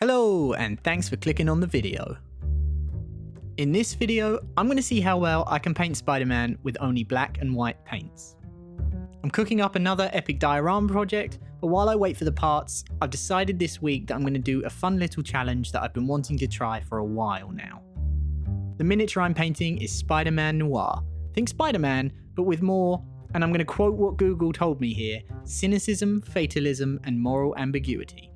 Hello, and thanks for clicking on the video. In this video, I'm going to see how well I can paint Spider-Man with only black and white paints. I'm cooking up another epic diorama project, but while I wait for the parts, I've decided this week that I'm going to do a fun little challenge that I've been wanting to try for a while now. The miniature I'm painting is Spider Man Noir. Think Spider-Man, but with more, and I'm going to quote what Google told me here, cynicism, fatalism, and moral ambiguity.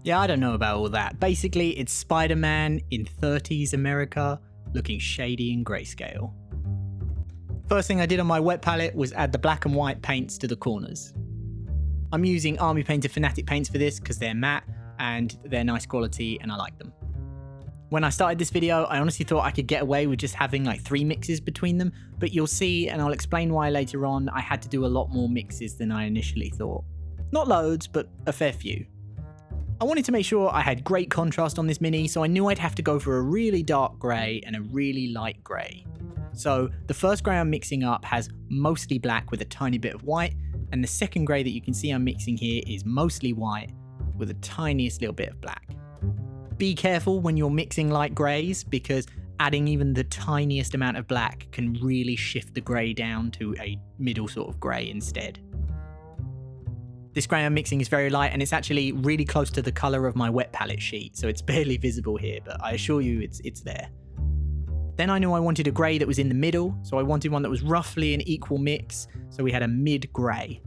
Yeah, I don't know about all that. Basically, it's Spider-Man in 30s America, looking shady in grayscale. First thing I did on my wet palette was add the black and white paints to the corners. I'm using Army Painter Fanatic paints for this because they're matte and they're nice quality and I like them. When I started this video, I honestly thought I could get away with just having like 3 mixes between them, but you'll see, and I'll explain why later on, I had to do a lot more mixes than I initially thought. Not loads, but a fair few. I wanted to make sure I had great contrast on this mini, so I knew I'd have to go for a really dark grey and a really light grey. So the first grey I'm mixing up has mostly black with a tiny bit of white, and the second grey that you can see I'm mixing here is mostly white with the tiniest little bit of black. Be careful when you're mixing light greys, because adding even the tiniest amount of black can really shift the grey down to a middle sort of grey instead. This grey I'm mixing is very light and it's actually really close to the colour of my wet palette sheet, so it's barely visible here, but I assure you it's there. Then I knew I wanted a grey that was in the middle, so I wanted one that was roughly an equal mix, so we had a mid-grey.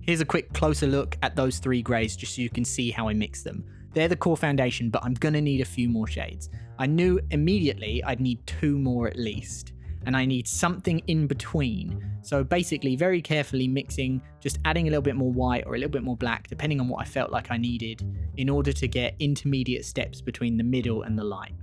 Here's a quick closer look at those 3 greys just so you can see how I mix them. They're the core foundation, but I'm going to need a few more shades. I knew immediately I'd need 2 more at least, and I need something in between. So basically very carefully mixing, just adding a little bit more white or a little bit more black, depending on what I felt like I needed, in order to get intermediate steps between the middle and the light.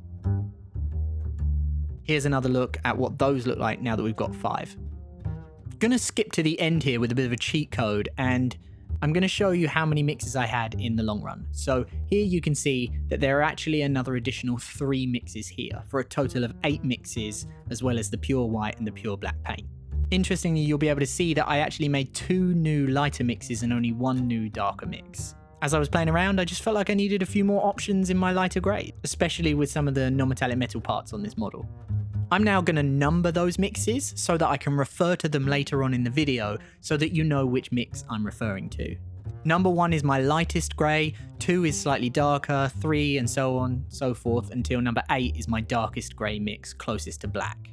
Here's another look at what those look like now that we've got 5. I'm gonna skip to the end here with a bit of a cheat code, and I'm going to show you how many mixes I had in the long run. So here you can see that there are actually another additional 3 mixes here, for a total of 8 mixes, as well as the pure white and the pure black paint. Interestingly, you'll be able to see that I actually made 2 new lighter mixes and only 1 new darker mix. As I was playing around, I just felt like I needed a few more options in my lighter grey, especially with some of the non-metallic metal parts on this model. I'm now going to number those mixes so that I can refer to them later on in the video so that you know which mix I'm referring to. Number 1 is my lightest grey, 2 is slightly darker, 3 and so on, so forth, until number 8 is my darkest grey mix closest to black.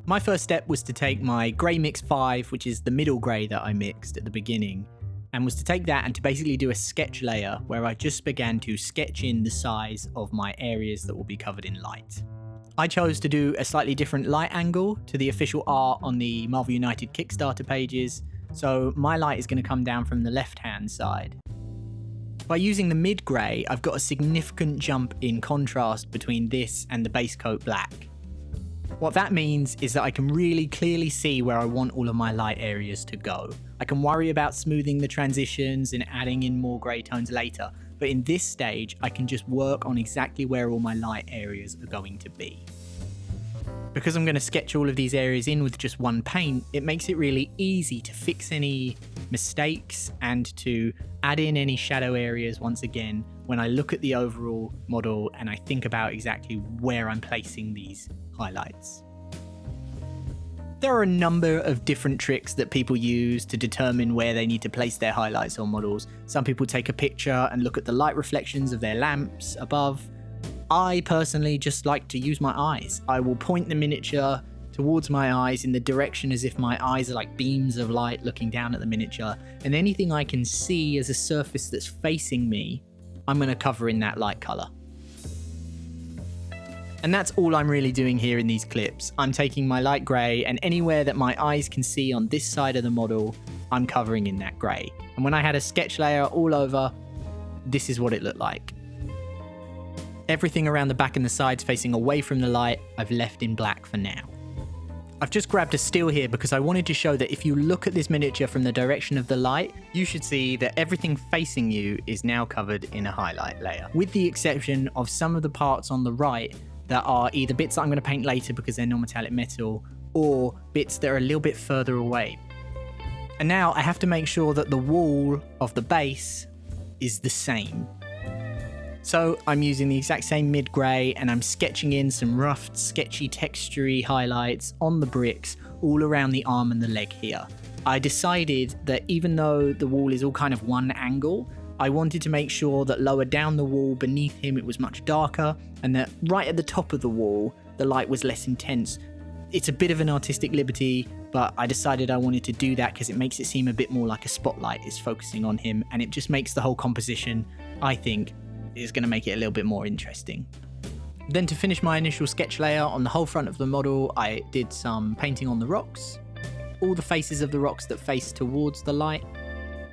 My first step was to take my grey mix 5, which is the middle grey that I mixed at the beginning, and was to take that and to basically do a sketch layer where I just began to sketch in the size of my areas that will be covered in light. I chose to do a slightly different light angle to the official art on the Marvel United Kickstarter pages, so my light is going to come down from the left-hand side. By using the mid-grey, I've got a significant jump in contrast between this and the base coat black. What that means is that I can really clearly see where I want all of my light areas to go. I can worry about smoothing the transitions and adding in more grey tones later, but in this stage, I can just work on exactly where all my light areas are going to be. Because I'm going to sketch all of these areas in with just one paint, it makes it really easy to fix any mistakes and to add in any shadow areas once again when I look at the overall model and I think about exactly where I'm placing these highlights. There are a number of different tricks that people use to determine where they need to place their highlights on models. Some people take a picture and look at the light reflections of their lamps above. I personally just like to use my eyes. I will point the miniature towards my eyes in the direction as if my eyes are like beams of light looking down at the miniature, and anything I can see as a surface that's facing me, I'm going to cover in that light color. And that's all I'm really doing here in these clips. I'm taking my light grey, and anywhere that my eyes can see on this side of the model, I'm covering in that grey. And when I had a sketch layer all over, this is what it looked like. Everything around the back and the sides facing away from the light, I've left in black for now. I've just grabbed a still here because I wanted to show that if you look at this miniature from the direction of the light, you should see that everything facing you is now covered in a highlight layer, with the exception of some of the parts on the right that are either bits that I'm going to paint later because they're non-metallic metal, or bits that are a little bit further away. And now I have to make sure that the wall of the base is the same. So I'm using the exact same mid-grey and I'm sketching in some rough, sketchy, textury highlights on the bricks all around the arm and the leg here. I decided that even though the wall is all kind of one angle, I wanted to make sure that lower down the wall beneath him it was much darker, and that right at the top of the wall the light was less intense. It's a bit of an artistic liberty, but I decided I wanted to do that because it makes it seem a bit more like a spotlight is focusing on him, and it just makes the whole composition, I think, is going to make it a little bit more interesting. Then to finish my initial sketch layer on the whole front of the model, I did some painting on the rocks, all the faces of the rocks that face towards the light.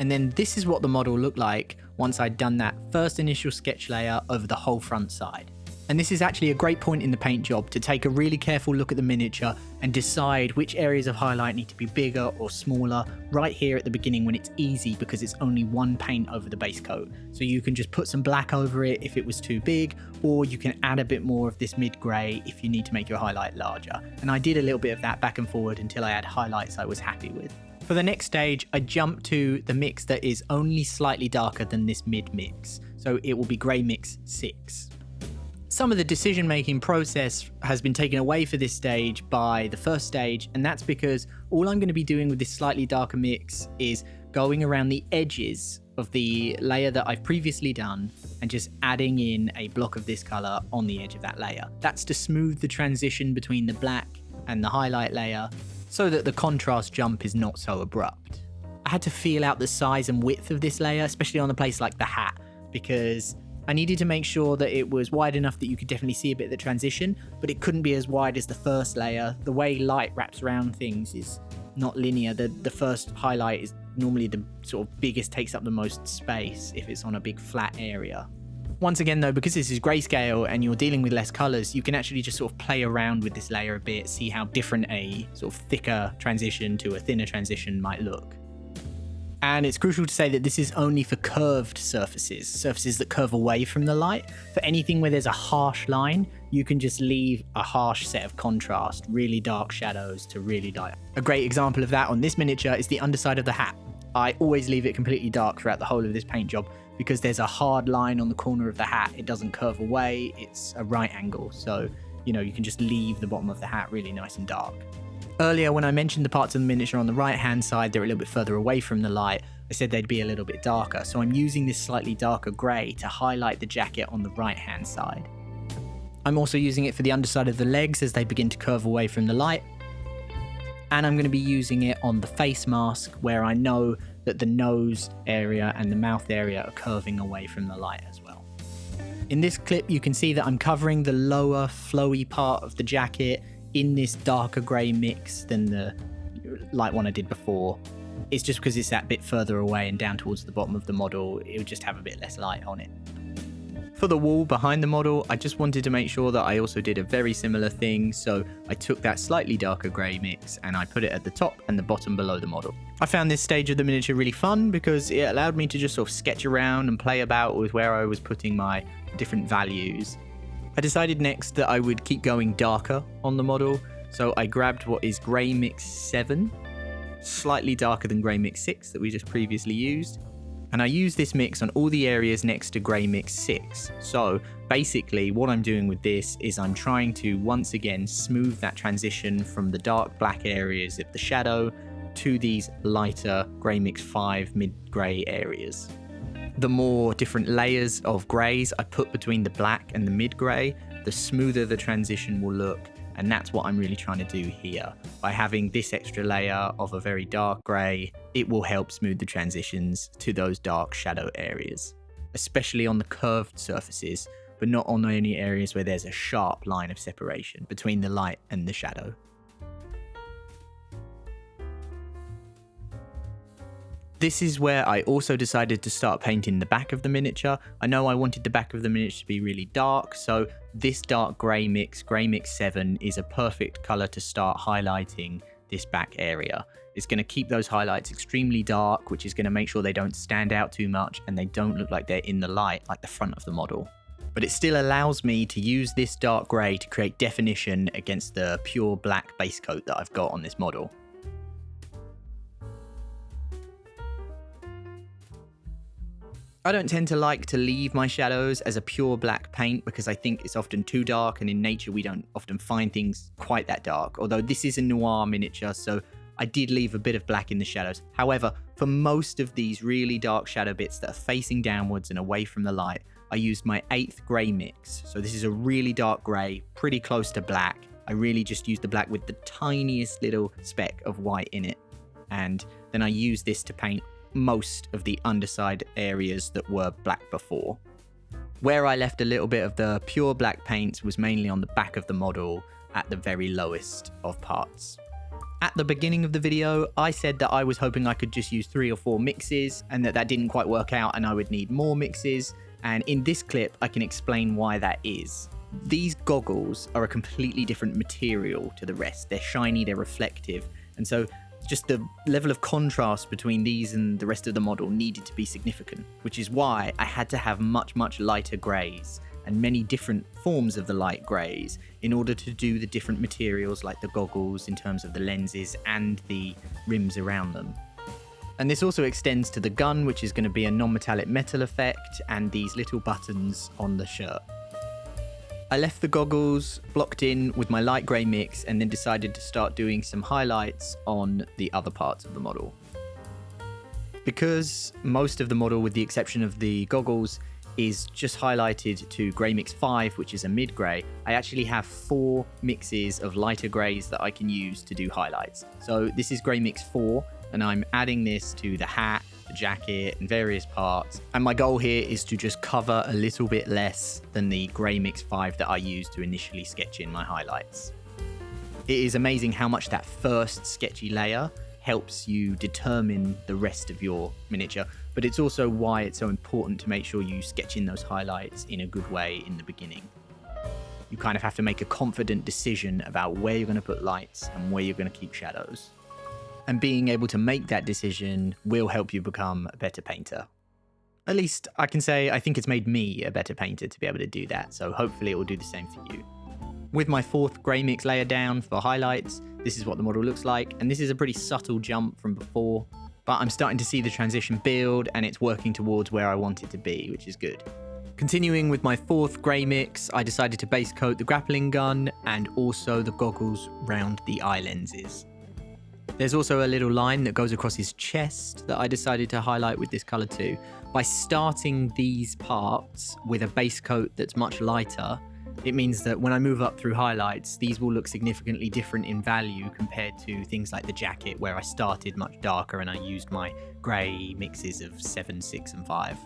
And then this is what the model looked like once I'd done that first initial sketch layer over the whole front side. And this is actually a great point in the paint job to take a really careful look at the miniature and decide which areas of highlight need to be bigger or smaller right here at the beginning when it's easy because it's only one paint over the base coat. So you can just put some black over it if it was too big, or you can add a bit more of this mid-grey if you need to make your highlight larger. And I did a little bit of that back and forward until I had highlights I was happy with. For the next stage, I jumped to the mix that is only slightly darker than this mid-mix. So it will be grey mix 6. Some of the decision-making process has been taken away for this stage by the first stage, and that's because all I'm going to be doing with this slightly darker mix is going around the edges of the layer that I've previously done and just adding in a block of this color on the edge of that layer. That's to smooth the transition between the black and the highlight layer so that the contrast jump is not so abrupt. I had to feel out the size and width of this layer, especially on a place like the hat, because I needed to make sure that it was wide enough that you could definitely see a bit of the transition, but it couldn't be as wide as the first layer. The way light wraps around things is not linear. The first highlight is normally the sort of biggest, takes up the most space if it's on a big flat area. Once again though, because this is grayscale and you're dealing with less colors, you can actually just sort of play around with this layer a bit, see how different a sort of thicker transition to a thinner transition might look. And it's crucial to say that this is only for curved surfaces that curve away from the light. For anything where there's a harsh line, you can just leave a harsh set of contrast, really dark shadows to really dark. A great example of that on this miniature is the underside of the hat. I always leave it completely dark throughout the whole of this paint job because there's a hard line on the corner of the hat. It doesn't curve away, it's a right angle. So, you can just leave the bottom of the hat really nice and dark. Earlier, when I mentioned the parts of the miniature on the right-hand side, they're a little bit further away from the light. I said they'd be a little bit darker, so I'm using this slightly darker grey to highlight the jacket on the right-hand side. I'm also using it for the underside of the legs as they begin to curve away from the light. And I'm going to be using it on the face mask where I know that the nose area and the mouth area are curving away from the light as well. In this clip, you can see that I'm covering the lower, flowy part of the jacket in this darker grey mix than the light one I did before. It's just because it's that bit further away and down towards the bottom of the model, it would just have a bit less light on it. For the wall behind the model, I just wanted to make sure that I also did a very similar thing, so I took that slightly darker grey mix and I put it at the top and the bottom below the model. I found this stage of the miniature really fun because it allowed me to just sort of sketch around and play about with where I was putting my different values. I decided next that I would keep going darker on the model, so I grabbed what is grey mix 7, slightly darker than grey mix 6 that we just previously used, and I used this mix on all the areas next to grey mix 6. So basically what I'm doing with this is I'm trying to once again smooth that transition from the dark black areas of the shadow to these lighter grey mix 5 mid-grey areas. The more different layers of greys I put between the black and the mid-grey, the smoother the transition will look, and that's what I'm really trying to do here. By having this extra layer of a very dark grey, it will help smooth the transitions to those dark shadow areas, especially on the curved surfaces, but not on any areas where there's a sharp line of separation between the light and the shadow. This is where I also decided to start painting the back of the miniature. I know I wanted the back of the miniature to be really dark, so this dark grey mix 7, is a perfect colour to start highlighting this back area. It's going to keep those highlights extremely dark, which is going to make sure they don't stand out too much and they don't look like they're in the light like the front of the model. But it still allows me to use this dark grey to create definition against the pure black base coat that I've got on this model. I don't tend to like to leave my shadows as a pure black paint because I think it's often too dark, and in nature we don't often find things quite that dark, although this is a noir miniature, so I did leave a bit of black in the shadows. However, for most of these really dark shadow bits that are facing downwards and away from the light, I used my 8th grey mix. So this is a really dark grey, pretty close to black. I really just used the black with the tiniest little speck of white in it, and then I used this to paint most of the underside areas that were black before. Where I left a little bit of the pure black paints was mainly on the back of the model at the very lowest of parts. At the beginning of the video, I said that I was hoping I could just use 3 or 4 mixes and that didn't quite work out and I would need more mixes. And in this clip, I can explain why that is. These goggles are a completely different material to the rest. They're shiny, they're reflective, and so just the level of contrast between these and the rest of the model needed to be significant, which is why I had to have much lighter greys and many different forms of the light greys in order to do the different materials like the goggles in terms of the lenses and the rims around them. And this also extends to the gun, which is going to be a non-metallic metal effect, and these little buttons on the shirt. I left the goggles blocked in with my light grey mix and then decided to start doing some highlights on the other parts of the model. Because most of the model, with the exception of the goggles, is just highlighted to grey mix 5, which is a mid grey, I actually have 4 mixes of lighter greys that I can use to do highlights. So this is grey mix 4, and I'm adding this to the hat, the jacket, and various parts. And my goal here is to just cover a little bit less than the grey mix 5 that I used to initially sketch in my highlights. It is amazing how much that first sketchy layer helps you determine the rest of your miniature, but it's also why it's so important to make sure you sketch in those highlights in a good way in the beginning. You kind of have to make a confident decision about where you're going to put lights and where you're going to keep shadows. And being able to make that decision will help you become a better painter. At least I can say I think it's made me a better painter to be able to do that, so hopefully it will do the same for you. With my 4th grey mix layer down for highlights, this is what the model looks like, and this is a pretty subtle jump from before, but I'm starting to see the transition build and it's working towards where I want it to be, which is good. Continuing with my 4th grey mix, I decided to base coat the grappling gun and also the goggles round the eye lenses. There's also a little line that goes across his chest that I decided to highlight with this colour too. By starting these parts with a base coat that's much lighter, it means that when I move up through highlights, these will look significantly different in value compared to things like the jacket, where I started much darker and I used my grey mixes of 7, 6 and 5.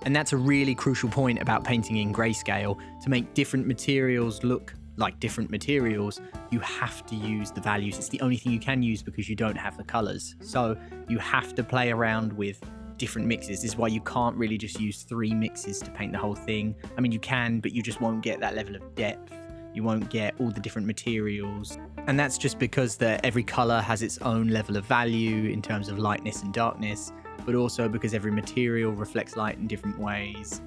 And that's a really crucial point about painting in greyscale. To make different materials look like different materials, you have to use the values. It's the only thing you can use because you don't have the colors. So you have to play around with different mixes. This is why you can't really just use 3 mixes to paint the whole thing. I mean, you can, but you just won't get that level of depth. You won't get all the different materials. And that's just because every color has its own level of value in terms of lightness and darkness, but also because every material reflects light in different ways.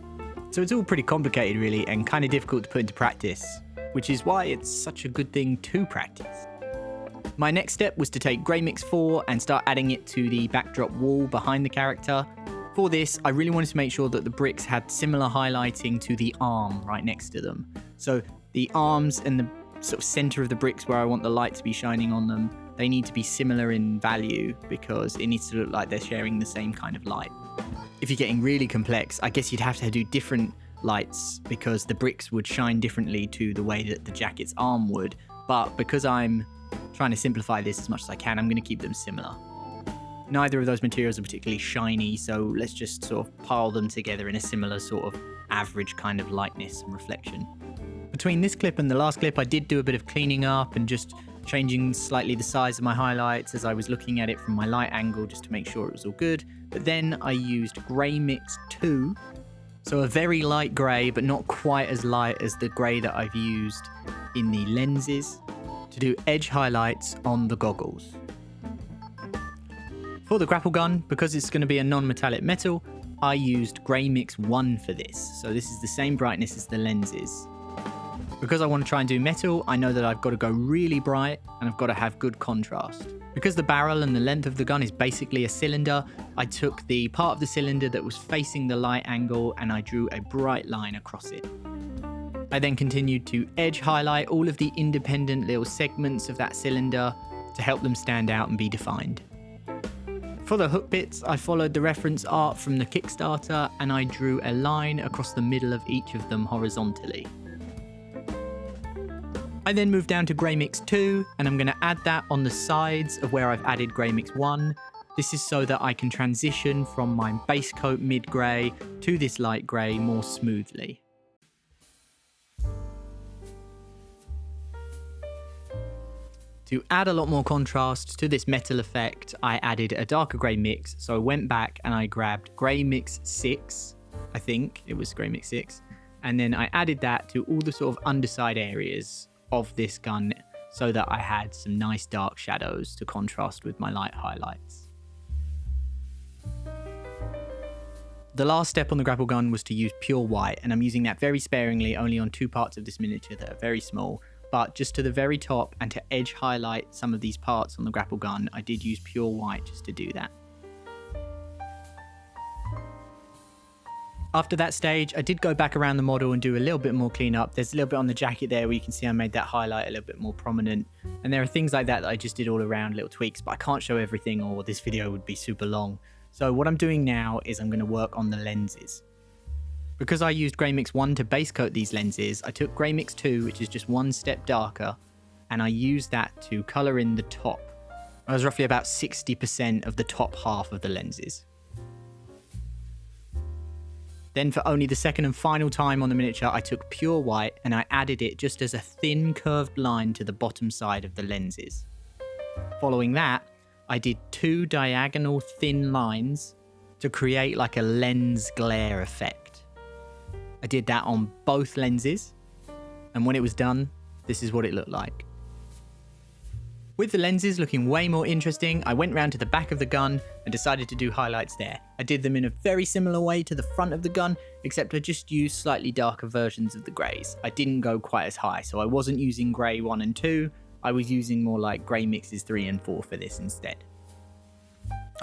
So it's all pretty complicated really, and kind of difficult to put into practice, which is why it's such a good thing to practice. My next step was to take grey mix 4 and start adding it to the backdrop wall behind the character. For this, I really wanted to make sure that the bricks had similar highlighting to the arm right next to them. So the arms and the sort of center of the bricks where I want the light to be shining on them, they need to be similar in value because it needs to look like they're sharing the same kind of light. If you're getting really complex, I guess you'd have to do different lights because the bricks would shine differently to the way that the jacket's arm would. But because I'm trying to simplify this as much as I can, I'm going to keep them similar. Neither of those materials are particularly shiny, so let's just sort of pile them together in a similar sort of average kind of lightness and reflection. Between this clip and the last clip, I did do a bit of cleaning up and just changing slightly the size of my highlights as I was looking at it from my light angle just to make sure it was all good. But then I used grey mix 2, so a very light grey, but not quite as light as the grey that I've used in the lenses, to do edge highlights on the goggles. For the grapple gun, because it's going to be a non-metallic metal, I used grey mix 1 for this, so this is the same brightness as the lenses. Because I want to try and do metal, I know that I've got to go really bright and I've got to have good contrast. Because the barrel and the length of the gun is basically a cylinder, I took the part of the cylinder that was facing the light angle and I drew a bright line across it. I then continued to edge highlight all of the independent little segments of that cylinder to help them stand out and be defined. For the hook bits, I followed the reference art from the Kickstarter and I drew a line across the middle of each of them horizontally. I then moved down to Grey Mix 2 and I'm going to add that on the sides of where I've added Grey Mix 1. This is so that I can transition from my base coat mid-grey to this light grey more smoothly. To add a lot more contrast to this metal effect, I added a darker grey mix. So I went back and I grabbed Grey Mix 6, I think it was Grey Mix 6, and then I added that to all the sort of underside areas of this gun so that I had some nice dark shadows to contrast with my light highlights. The last step on the grapple gun was to use pure white, and I'm using that very sparingly, only on 2 parts of this miniature that are very small. But just to the very top and to edge highlight some of these parts on the grapple gun, I did use pure white just to do that. After that stage, I did go back around the model and do a little bit more cleanup. There's a little bit on the jacket there where you can see I made that highlight a little bit more prominent. And there are things like that I just did all around, little tweaks, but I can't show everything or this video would be super long. So what I'm doing now is I'm going to work on the lenses. Because I used Grey Mix 1 to base coat these lenses, I took Grey Mix 2, which is just 1 step darker, and I used that to colour in the top. I was roughly about 60% of the top half of the lenses. Then for only the second and final time on the miniature, I took pure white and I added it just as a thin curved line to the bottom side of the lenses. Following that, I did 2 diagonal thin lines to create like a lens glare effect. I did that on both lenses, and when it was done, this is what it looked like. With the lenses looking way more interesting, I went round to the back of the gun and decided to do highlights there. I did them in a very similar way to the front of the gun, except I just used slightly darker versions of the greys. I didn't go quite as high, so I wasn't using grey 1 and 2, I was using more like grey mixes 3 and 4 for this instead.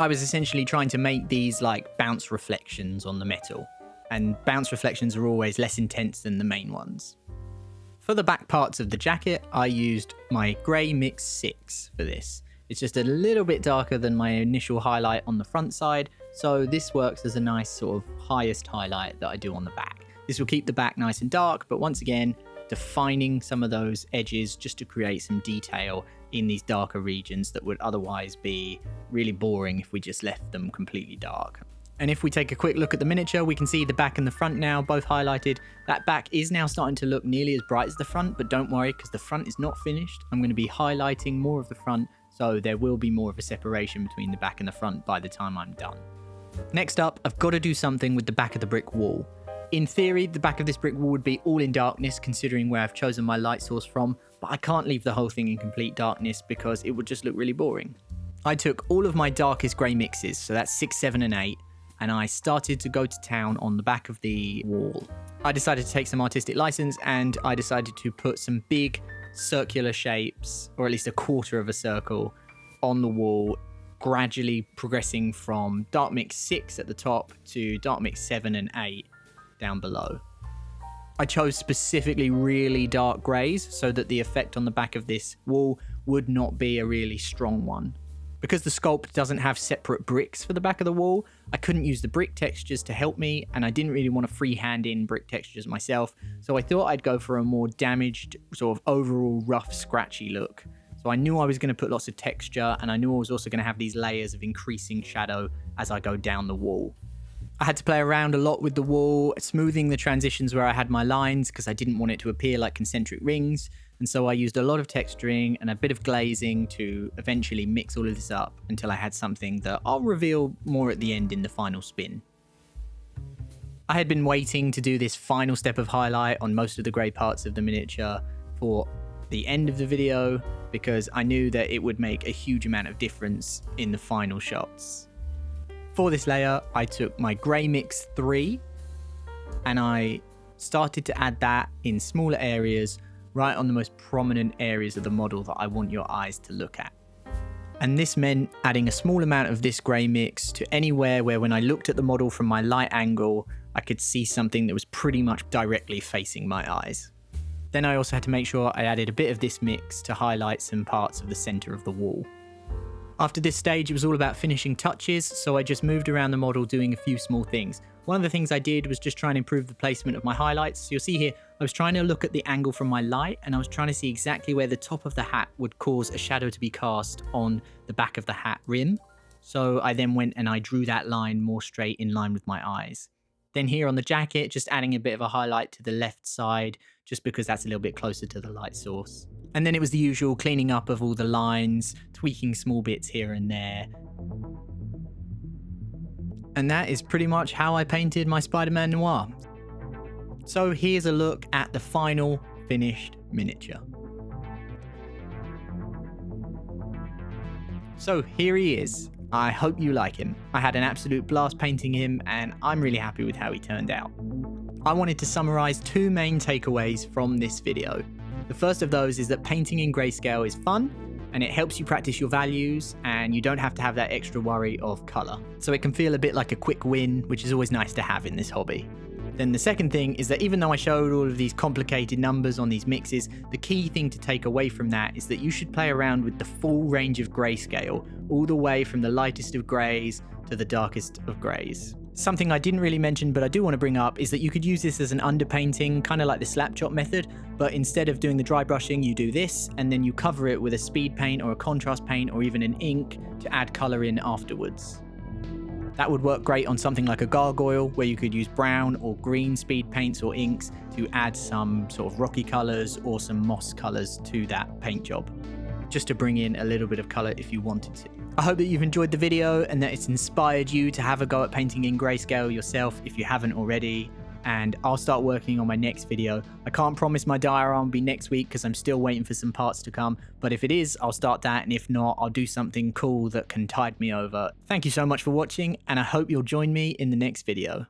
I was essentially trying to make these like bounce reflections on the metal. And bounce reflections are always less intense than the main ones. For the back parts of the jacket, I used my Grey Mix 6 for this. It's just a little bit darker than my initial highlight on the front side, so this works as a nice sort of highest highlight that I do on the back. This will keep the back nice and dark, but once again, defining some of those edges just to create some detail in these darker regions that would otherwise be really boring if we just left them completely dark. And if we take a quick look at the miniature, we can see the back and the front now both highlighted. That back is now starting to look nearly as bright as the front, but don't worry because the front is not finished. I'm going to be highlighting more of the front, so there will be more of a separation between the back and the front by the time I'm done. Next up, I've got to do something with the back of the brick wall. In theory, the back of this brick wall would be all in darkness considering where I've chosen my light source from, but I can't leave the whole thing in complete darkness because it would just look really boring. I took all of my darkest grey mixes, so that's 6, 7 and 8, and I started to go to town on the back of the wall. I decided to take some artistic license and I decided to put some big circular shapes, or at least a quarter of a circle, on the wall, gradually progressing from dark mix 6 at the top to dark mix 7 and 8 down below. I chose specifically really dark greys so that the effect on the back of this wall would not be a really strong one. Because the sculpt doesn't have separate bricks for the back of the wall, I couldn't use the brick textures to help me, and I didn't really want to freehand in brick textures myself, so I thought I'd go for a more damaged, sort of overall rough, scratchy look. So I knew I was going to put lots of texture, and I knew I was also going to have these layers of increasing shadow as I go down the wall. I had to play around a lot with the wall, smoothing the transitions where I had my lines because I didn't want it to appear like concentric rings. And so I used a lot of texturing and a bit of glazing to eventually mix all of this up until I had something that I'll reveal more at the end in the final spin. I had been waiting to do this final step of highlight on most of the grey parts of the miniature for the end of the video because I knew that it would make a huge amount of difference in the final shots. For this layer, I took my Grey Mix 3 and I started to add that in smaller areas right on the most prominent areas of the model that I want your eyes to look at. And this meant adding a small amount of this grey mix to anywhere where when I looked at the model from my light angle, I could see something that was pretty much directly facing my eyes. Then I also had to make sure I added a bit of this mix to highlight some parts of the centre of the wall. After this stage, it was all about finishing touches, so I just moved around the model doing a few small things. One of the things I did was just try and improve the placement of my highlights. So you'll see here, I was trying to look at the angle from my light, and I was trying to see exactly where the top of the hat would cause a shadow to be cast on the back of the hat rim. So I then went and I drew that line more straight in line with my eyes. Then here on the jacket, just adding a bit of a highlight to the left side, just because that's a little bit closer to the light source. And then it was the usual cleaning up of all the lines, tweaking small bits here and there. And that is pretty much how I painted my Spider Man Noir. So here's a look at the final finished miniature. So here he is. I hope you like him. I had an absolute blast painting him, and I'm really happy with how he turned out. I wanted to summarize two main takeaways from this video. The first of those is that painting in grayscale is fun, and it helps you practice your values, and you don't have to have that extra worry of color. So it can feel a bit like a quick win, which is always nice to have in this hobby. Then the second thing is that even though I showed all of these complicated numbers on these mixes, the key thing to take away from that is that you should play around with the full range of grayscale, all the way from the lightest of greys to the darkest of greys. Something I didn't really mention, but I do want to bring up, is that you could use this as an underpainting, kind of like the slap chop method, but instead of doing the dry brushing, you do this, and then you cover it with a speed paint or a contrast paint or even an ink to add color in afterwards. That would work great on something like a gargoyle, where you could use brown or green speed paints or inks to add some sort of rocky colors or some moss colors to that paint job, just to bring in a little bit of color if you wanted to. I hope that you've enjoyed the video and that it's inspired you to have a go at painting in grayscale yourself if you haven't already. And I'll start working on my next video. I can't promise my diorama will be next week because I'm still waiting for some parts to come. But if it is, I'll start that. And if not, I'll do something cool that can tide me over. Thank you so much for watching, and I hope you'll join me in the next video.